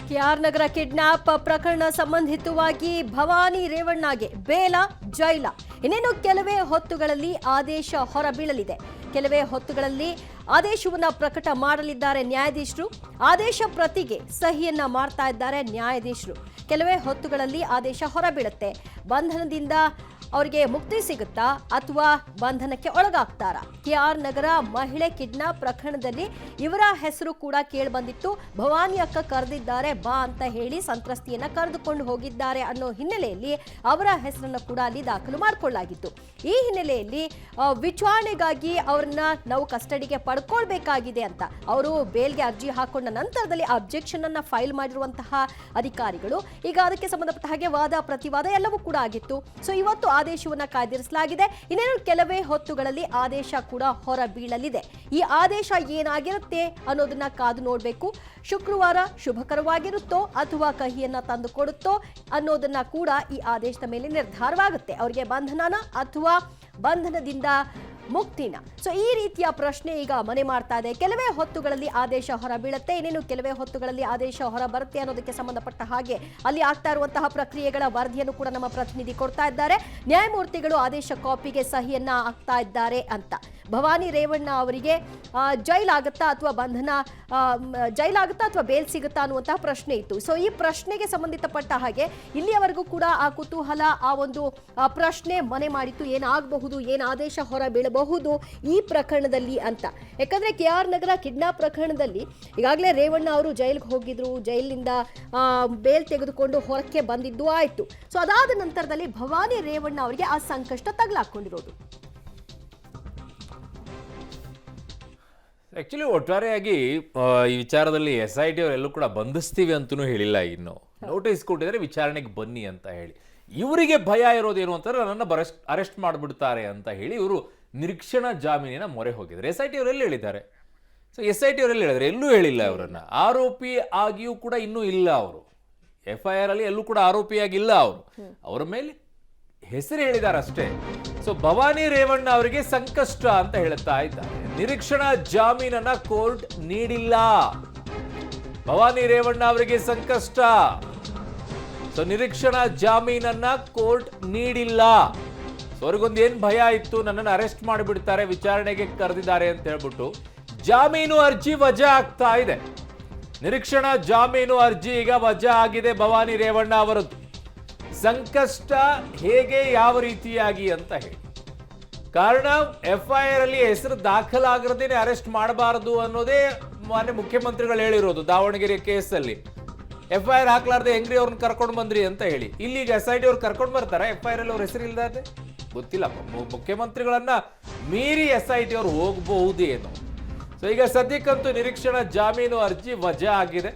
K R ನಗರ kidnap ಪ್ರಕರಣ ಸಂಬಂಧಿತವಾಗಿ ಭವಾನಿ ರೇವಣ್ಣಗೆ ಬೇಲ ಜೈಲ ಇನ್ನೇನು ಕೆಲವೇ ಹೊತ್ತುಗಳಲ್ಲಿ ಆದೇಶ ಹೊರಬೀಳಲಿದೆ. ಕೆಲವೇ ಹೊತ್ತುಗಳಲ್ಲಿ ಆದೇಶವನ್ನ ಪ್ರಕಟ ಮಾಡಲಿದ್ದಾರೆ ನ್ಯಾಯಾಧೀಶರು. ಆದೇಶ ಪ್ರತಿಗೆ ಸಹಿಯನ್ನ ಮಾಡ್ತಾ ಇದ್ದಾರೆ ನ್ಯಾಯಾಧೀಶರು. ಕೆಲವೇ ಹೊತ್ತುಗಳಲ್ಲಿ ಆದೇಶ ಹೊರಬೀಳುತ್ತೆ. ಬಂಧನದಿಂದ ಅವರಿಗೆ ಮುಕ್ತಿ ಸಿಗುತ್ತಾ ಅಥವಾ ಬಂಧನಕ್ಕೆ ಒಳಗಾಗ್ತಾರಾ? ಕೆಆರ್ ನಗರ ಮಹಿಳೆ ಕಿಡ್ನಾಪ್ ಪ್ರಕರಣದಲ್ಲಿ ಇವರ ಹೆಸರು ಕೂಡ ಕೇಳಿಬಂದಿತ್ತು. ಭವಾನಿ ಅಕ್ಕ ಕರೆದಿದ್ದಾರೆ ಬಾ ಅಂತ ಹೇಳಿ ಸಂತ್ರಸ್ತಿಯನ್ನ ಕರೆದುಕೊಂಡು ಹೋಗಿದ್ದಾರೆ ಅನ್ನೋ ಹಿನ್ನೆಲೆಯಲ್ಲಿ ಅವರ ಹೆಸರನ್ನು ಕೂಡ ಅಲ್ಲಿ ದಾಖಲು ಮಾಡಿಕೊಳ್ಳಲಾಗಿತ್ತು. ಈ ಹಿನ್ನೆಲೆಯಲ್ಲಿ ವಿಚಾರಣೆಗಾಗಿ ಅವರನ್ನ ನಾವು ಕಸ್ಟಡಿಗೆ ಪಡ್ಕೊಳ್ಬೇಕಾಗಿದೆ ಅಂತ ಅವರು ಬೇಲ್ಗೆ ಅರ್ಜಿ ಹಾಕೊಂಡ ನಂತರದಲ್ಲಿ ಅಬ್ಜೆಕ್ಷನ್ ಅನ್ನ ಫೈಲ್ ಮಾಡಿರುವಂತಹ ಅಧಿಕಾರಿಗಳು ಈಗ ಅದಕ್ಕೆ ಸಂಬಂಧಪಟ್ಟ ಹಾಗೆ ವಾದ ಪ್ರತಿವಾದ ಎಲ್ಲವೂ ಕೂಡ ಆಗಿತ್ತು. ಸೊ ಇವತ್ತು ಆದೇಶವನ್ನ ಕಾಯ್ದಿರಿಸಲಾಗಿದೆ. ಇನ್ನೇನು ಕೆಲವೇ ಹೊತ್ತುಗಳಲ್ಲಿ ಆದೇಶ ಕೂಡ ಹೊರಬೀಳಲಿದೆ. ಈ ಆದೇಶ ಏನಾಗಿರುತ್ತೆ ಅನ್ನೋದನ್ನ ಕಾದು ನೋಡಬೇಕು. ಶುಕ್ರವಾರ ಶುಭಕರವಾಗಿರುತ್ತೋ ಅಥವಾ ಕಹಿಯನ್ನ ತಂದು ಕೊಡುತ್ತೋ ಅನ್ನೋದನ್ನ ಕೂಡ ಈ ಆದೇಶದ ಮೇಲೆ ನಿರ್ಧಾರವಾಗುತ್ತೆ. ಅವರಿಗೆ ಬಂಧನನ ಅಥವಾ ಬಂಧನದಿಂದ ಮುಕ್ತಿನ. ಸೊ ಈ ರೀತಿಯ ಪ್ರಶ್ನೆ ಈಗ ಮನೆ ಮಾಡ್ತಾ ಇದೆ. ಕೆಲವೇ ಹೊತ್ತುಗಳಲ್ಲಿ ಆದೇಶ ಹೊರಬೀಳುತ್ತೆ. ಇನ್ನೇನು ಕೆಲವೇ ಹೊತ್ತುಗಳಲ್ಲಿ ಆದೇಶ ಹೊರ ಬರುತ್ತೆ ಅನ್ನೋದಕ್ಕೆ ಸಂಬಂಧಪಟ್ಟ ಹಾಗೆ ಅಲ್ಲಿ ಆಗ್ತಾ ಇರುವಂತಹ ಪ್ರಕ್ರಿಯೆಗಳ ವರದಿಯನ್ನು ಕೂಡ ನಮ್ಮ ಪ್ರತಿನಿಧಿ ಕೊಡ್ತಾ ಇದ್ದಾರೆ. ನ್ಯಾಯಮೂರ್ತಿಗಳು ಆದೇಶ ಕಾಪಿಗೆ ಸಹಿಯನ್ನ ಹಾಕ್ತಾ ಇದ್ದಾರೆ ಅಂತ. ಭವಾನಿ ರೇವಣ್ಣ ಅವರಿಗೆ ಜೈಲಾಗುತ್ತಾ ಅಥವಾ ಬಂಧನ ಜೈಲಾಗುತ್ತಾ ಅಥವಾ ಬೇಲ್ ಸಿಗುತ್ತಾ ಅನ್ನುವಂತಹ ಪ್ರಶ್ನೆ ಇತ್ತು. ಸೊ ಈ ಪ್ರಶ್ನೆಗೆ ಸಂಬಂಧಿತಪಟ್ಟ ಹಾಗೆ ಇಲ್ಲಿಯವರೆಗೂ ಕೂಡ ಆ ಕುತೂಹಲ ಆ ಒಂದು ಪ್ರಶ್ನೆ ಮನೆ ಮಾಡಿತ್ತು. ಏನಾಗಬಹುದು, ಏನು ಆದೇಶ ಹೊರ ಬೀಳಬಹುದು ಈ ಪ್ರಕರಣದಲ್ಲಿ ಅಂತ. ಯಾಕಂದ್ರೆ ಕೆಆರ್ ನಗರ ಕಿಡ್ನಾಪ್ ಪ್ರಕರಣದಲ್ಲಿ ಈಗಾಗಲೇ ರೇವಣ್ಣ ಅವರು ಜೈಲಿಗೆ ಹೋಗಿದ್ರು. ಜೈಲಿನಿಂದ ಬೇಲ್ ತೆಗೆದುಕೊಂಡು ಹೊರಕ್ಕೆ ಬಂದಿದ್ದು ಆಯ್ತು. ಸೊ ಅದಾದ ನಂತರದಲ್ಲಿ ಭವಾನಿ ರೇವಣ್ಣ ಅವರಿಗೆ ಆ ಸಂಕಷ್ಟ ತಗಲಾಕೊಂಡಿರೋದು. ಆಕ್ಚುಲಿ ಒಟ್ಟಾರೆಯಾಗಿ ಈ ವಿಚಾರದಲ್ಲಿ SIT ಅವರೆಲ್ಲೂ ಕೂಡ ಬಂಧಿಸ್ತೀವಿ ಅಂತಲೂ ಹೇಳಿಲ್ಲ. ಇನ್ನು ನೋಟಿಸ್ ಕೊಟ್ಟಿದ್ರೆ ವಿಚಾರಣೆಗೆ ಬನ್ನಿ ಅಂತ ಹೇಳಿ. ಇವರಿಗೆ ಭಯ ಇರೋದೇನು ಅಂತಂದ್ರೆ ನನ್ನನ್ನು ಅರೆಸ್ಟ್ ಮಾಡಿಬಿಡ್ತಾರೆ ಅಂತ ಹೇಳಿ ಇವರು ನಿರೀಕ್ಷಣಾ ಜಾಮೀನಿನ ಮೊರೆ ಹೋಗಿದ್ದಾರೆ. SIT ಅವರೆಲ್ಲ ಹೇಳಿದ್ದಾರೆ. ಸೊ SIT ಅವರೆಲ್ಲ ಹೇಳಿದ್ರೆ ಎಲ್ಲೂ ಹೇಳಿಲ್ಲ ಅವರನ್ನ ಆರೋಪಿ ಆಗಿಯೂ ಕೂಡ ಇನ್ನೂ ಇಲ್ಲ. ಅವರು FIR ಅಲ್ಲಿ ಎಲ್ಲೂ ಕೂಡ ಆರೋಪಿಯಾಗಿಲ್ಲ. ಅವರು ಅವರ ಮೇಲೆ ಹೆಸರು ಹೇಳಿದ್ದಾರೆ ಅಷ್ಟೇ. ಸೊ ಭವಾನಿ ರೇವಣ್ಣ ಅವರಿಗೆ ಸಂಕಷ್ಟ ಅಂತ ಹೇಳ್ತಾ ಇದ್ದಾರೆ. ನಿರೀಕ್ಷಣಾ ಜಾಮೀನನ್ನ ಕೋರ್ಟ್ ನೀಡಿಲ್ಲ. ಭವಾನಿ ರೇವಣ್ಣ ಅವರಿಗೆ ಸಂಕಷ್ಟ. ಸೊ ನಿರೀಕ್ಷಣಾ ಜಾಮೀನನ್ನ ಕೋರ್ಟ್ ನೀಡಿಲ್ಲ. ಸೊ ಅವ್ರಿಗೊಂದು ಏನ್ ಭಯ ಇತ್ತು, ನನ್ನನ್ನು ಅರೆಸ್ಟ್ ಮಾಡಿಬಿಡ್ತಾರೆ, ವಿಚಾರಣೆಗೆ ಕರೆದಿದ್ದಾರೆ ಅಂತ ಹೇಳ್ಬಿಟ್ಟು ಜಾಮೀನು ಅರ್ಜಿ ವಜಾ ಆಗ್ತಾ ಇದೆ. ನಿರೀಕ್ಷಣಾ ಜಾಮೀನು ಅರ್ಜಿ ಈಗ ವಜಾ ಆಗಿದೆ ಭವಾನಿ ರೇವಣ್ಣ ಅವರದ್ದು. ಸಂಕಷ್ಟ ಹೇಗೆ, ಯಾವ ರೀತಿಯಾಗಿ ಅಂತ ಹೇಳಿ. ಕಾರಣ FIR ಅಲ್ಲಿ ಹೆಸರು ದಾಖಲಾಗಿರದೇನೆ ಅರೆಸ್ಟ್ ಮಾಡಬಾರದು ಅನ್ನೋದೇ ಮಾನ್ಯ ಮುಖ್ಯಮಂತ್ರಿಗಳು ಹೇಳಿರೋದು. ದಾವಣಗೆರೆ ಕೇಸಲ್ಲಿ FIR ಹಾಕ್ಲಾರ್ದೆ ಹೆಂಗ್ರಿ ಅವ್ರನ್ನ ಕರ್ಕೊಂಡು ಬಂದ್ರಿ ಅಂತ ಹೇಳಿ. ಇಲ್ಲಿಗ SIT ಅವ್ರು ಕರ್ಕೊಂಡು ಬರ್ತಾರೆ FIR ಅಲ್ಲಿ ಅವ್ರ ಹೆಸರು ಇಲ್ದಾದ್ರೆ ಗೊತ್ತಿಲ್ಲ. ಮುಖ್ಯಮಂತ್ರಿಗಳನ್ನ ಮೀರಿ SIT ಅವ್ರು ಹೋಗಬಹುದೇನೋ. ಸೊ ಈಗ ಸದ್ಯಕ್ಕಂತೂ ನಿರೀಕ್ಷಣಾ ಜಾಮೀನು ಅರ್ಜಿ ವಜಾ ಆಗಿದೆ.